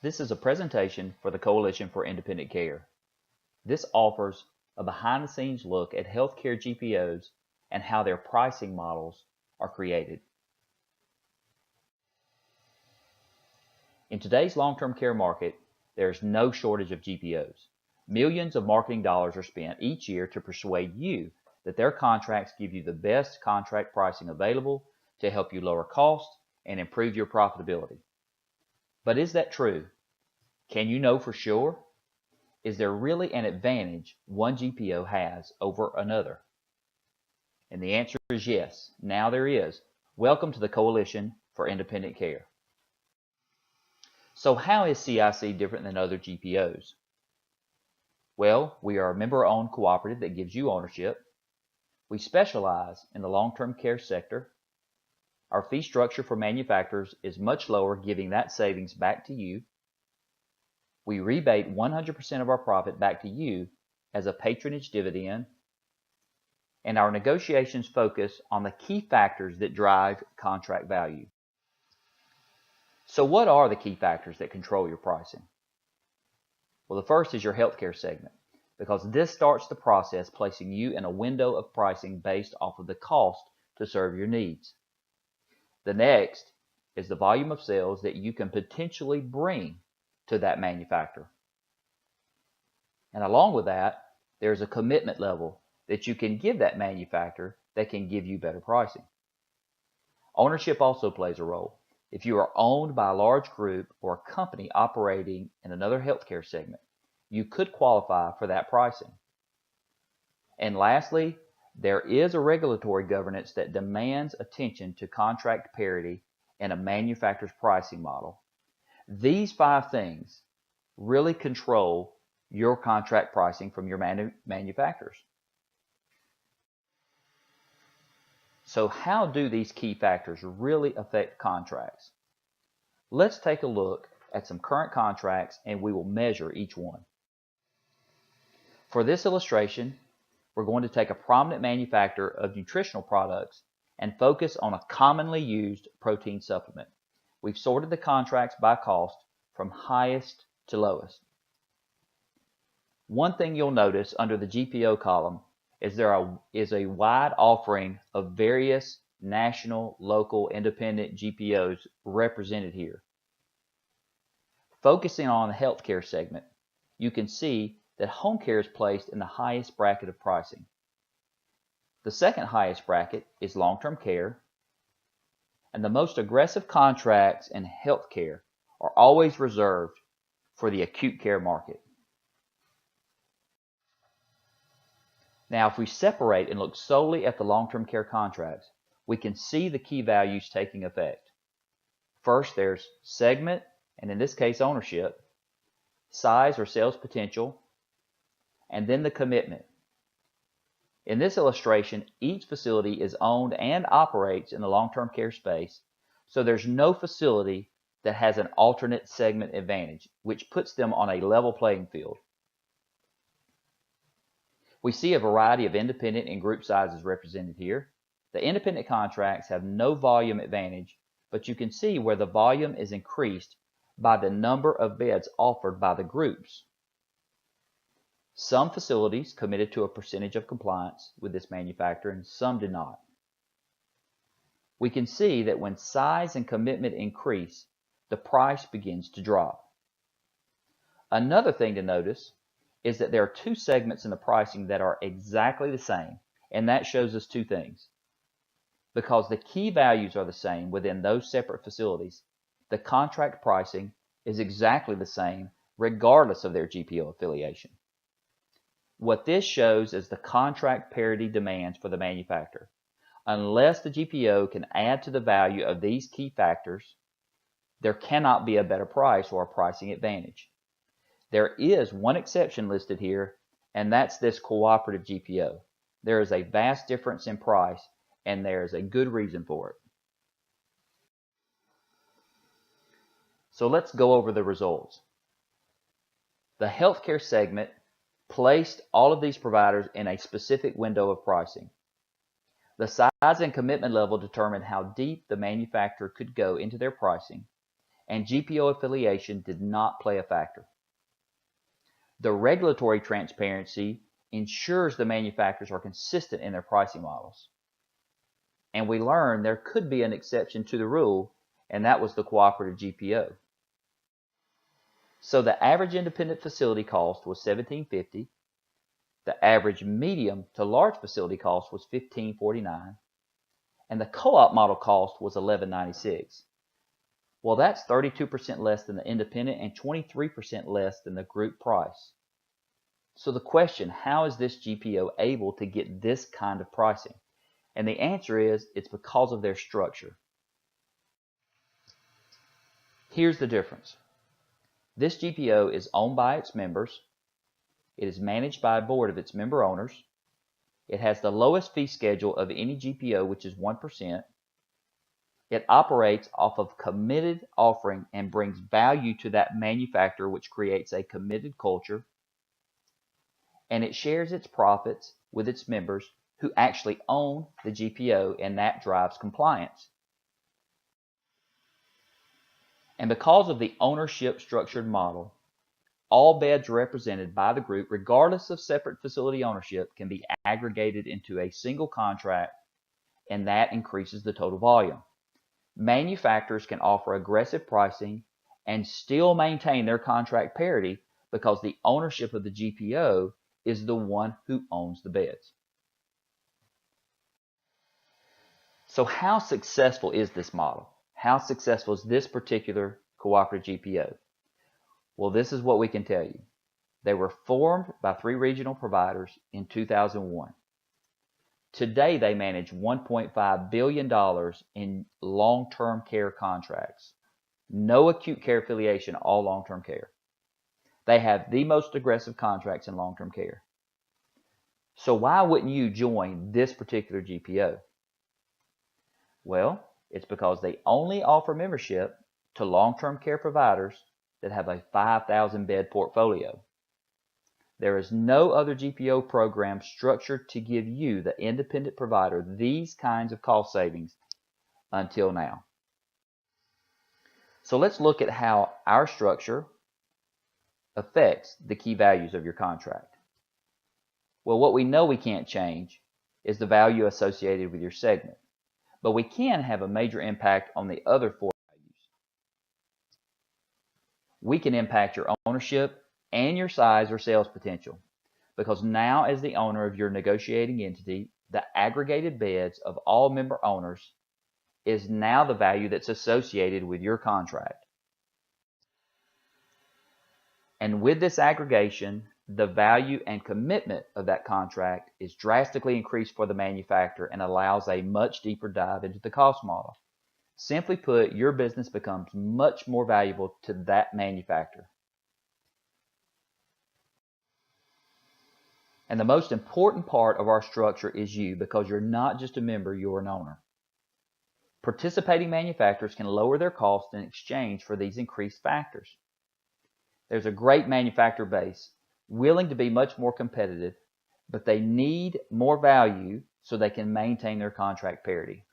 This is a presentation for the Coalition for Independent Care. This offers a behind-the-scenes look at healthcare GPOs and how their pricing models are created. In today's long-term care market, there is no shortage of GPOs. Millions of marketing dollars are spent each year to persuade you that their contracts give you the best contract pricing available to help you lower costs and improve your profitability. But is that true? Can you know for sure? Is there really an advantage one GPO has over another? And the answer is yes. Now there is. Welcome to the Coalition for Independent Care. So how is CIC different than other GPOs? Well, we are a member-owned cooperative that gives you ownership. We specialize in the long-term care sector. Our fee structure for manufacturers is much lower, giving that savings back to you. We rebate 100% of our profit back to you as a patronage dividend. And our negotiations focus on the key factors that drive contract value. So what are the key factors that control your pricing? Well, the first is your healthcare segment, because this starts the process placing you in a window of pricing based off of the cost to serve your needs. The next is the volume of sales that you can potentially bring to that manufacturer. And along with that, there's a commitment level that you can give that manufacturer that can give you better pricing. Ownership also plays a role. If you are owned by a large group or a company operating in another healthcare segment, you could qualify for that pricing. And lastly, there is a regulatory governance that demands attention to contract parity and a manufacturer's pricing model. These 5 things really control your contract pricing from your manufacturers. So how do these key factors really affect contracts? Let's take a look at some current contracts and we will measure each one. For this illustration, we're going to take a prominent manufacturer of nutritional products and focus on a commonly used protein supplement. We've sorted the contracts by cost from highest to lowest. One thing you'll notice under the GPO column is there is a wide offering of various national, local, independent GPOs represented here. Focusing on the healthcare segment, you can see that home care is placed in the highest bracket of pricing. The second highest bracket is long-term care, and the most aggressive contracts in healthcare are always reserved for the acute care market. Now, if we separate and look solely at the long-term care contracts, we can see the key values taking effect. First, there's segment, and in this case, ownership, size or sales potential, and then the commitment. In this illustration, each facility is owned and operates in the long-term care space, so there's no facility that has an alternate segment advantage, which puts them on a level playing field. We see a variety of independent and group sizes represented here. The independent contracts have no volume advantage, but you can see where the volume is increased by the number of beds offered by the groups. Some facilities committed to a percentage of compliance with this manufacturer and some do not. We can see that when size and commitment increase, the price begins to drop. Another thing to notice is that there are 2 segments in the pricing that are exactly the same, and that shows us 2 things. Because the key values are the same within those separate facilities, the contract pricing is exactly the same regardless of their GPO affiliation. What this shows is the contract parity demands for the manufacturer. Unless the GPO can add to the value of these key factors, there cannot be a better price or a pricing advantage. There is one exception listed here, and that's this cooperative GPO. There is a vast difference in price, and there is a good reason for it. So let's go over the results. The healthcare segment placed all of these providers in a specific window of pricing. The size and commitment level determined how deep the manufacturer could go into their pricing, and GPO affiliation did not play a factor. The regulatory transparency ensures the manufacturers are consistent in their pricing models. And we learned there could be an exception to the rule, and that was the cooperative GPO. So the average independent facility cost was $1,750. The average medium to large facility cost was $1,549. And the co-op model cost was $1,196. Well, that's 32% less than the independent and 23% less than the group price. So the question, how is this GPO able to get this kind of pricing? And the answer is, it's because of their structure. Here's the difference. This GPO is owned by its members. It is managed by a board of its member owners. It has the lowest fee schedule of any GPO, which is 1%. It operates off of committed offering and brings value to that manufacturer, which creates a committed culture. And it shares its profits with its members who actually own the GPO, and that drives compliance. And because of the ownership structured model, all beds represented by the group, regardless of separate facility ownership, can be aggregated into a single contract, and that increases the total volume. Manufacturers can offer aggressive pricing and still maintain their contract parity because the ownership of the GPO is the one who owns the beds. So how successful is this model? How successful is this particular cooperative GPO? Well, this is what we can tell you. They were formed by 3 regional providers in 2001. Today, they manage $1.5 billion in long-term care contracts. No acute care affiliation, all long-term care. They have the most aggressive contracts in long-term care. So why wouldn't you join this particular GPO? Well, it's because they only offer membership to long-term care providers that have a 5,000 bed portfolio. There is no other GPO program structured to give you, the independent provider, these kinds of cost savings until now. So let's look at how our structure affects the key values of your contract. Well, what we know we can't change is the value associated with your segment, but we can have a major impact on the other 4 values. We can impact your ownership and your size or sales potential, because now as the owner of your negotiating entity, the aggregated beds of all member owners is now the value that's associated with your contract. And with this aggregation, the value and commitment of that contract is drastically increased for the manufacturer and allows a much deeper dive into the cost model. Simply put, your business becomes much more valuable to that manufacturer. And the most important part of our structure is you, because you're not just a member, you're an owner. Participating manufacturers can lower their costs in exchange for these increased factors. There's a great manufacturer base willing to be much more competitive, but they need more value so they can maintain their contract parity.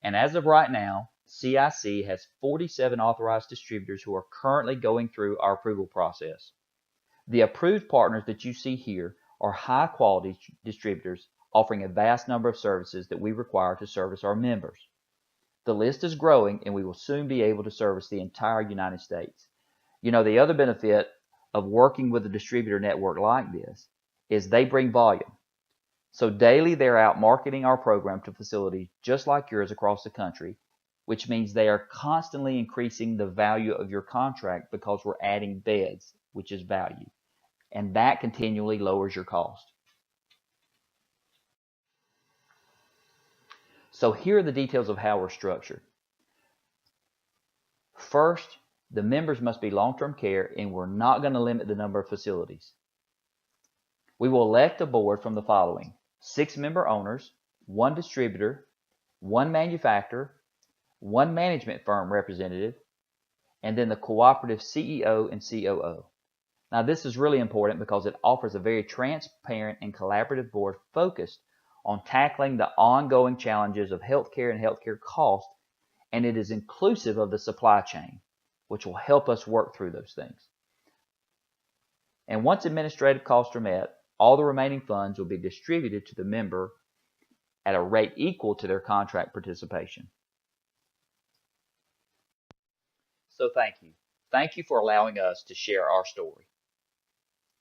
And as of right now, CIC has 47 authorized distributors who are currently going through our approval process. The approved partners that you see here are high-quality distributors offering a vast number of services that we require to service our members. The list is growing, and we will soon be able to service the entire United States. You know, the other benefit of working with a distributor network like this is they bring volume. So daily they're out marketing our program to facilities just like yours across the country, which means they are constantly increasing the value of your contract because we're adding beds, which is value. And that continually lowers your cost. So here are the details of how we're structured. First, the members must be long-term care, and we're not going to limit the number of facilities. We will elect a board from the following: 6 member owners, 1 distributor, 1 manufacturer, 1 management firm representative, and then the cooperative CEO and COO. Now this is really important because it offers a very transparent and collaborative board focused on tackling the ongoing challenges of healthcare and healthcare cost and it is inclusive of the supply chain, which will help us work through those things. And once administrative costs are met, all the remaining funds will be distributed to the member at a rate equal to their contract participation. So thank you. Thank you for allowing us to share our story.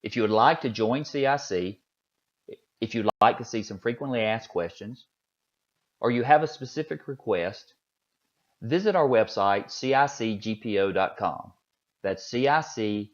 If you would like to join CIC, if you'd like to see some frequently asked questions, or you have a specific request, visit our website, cicgpo.com. That's cicgpo.com.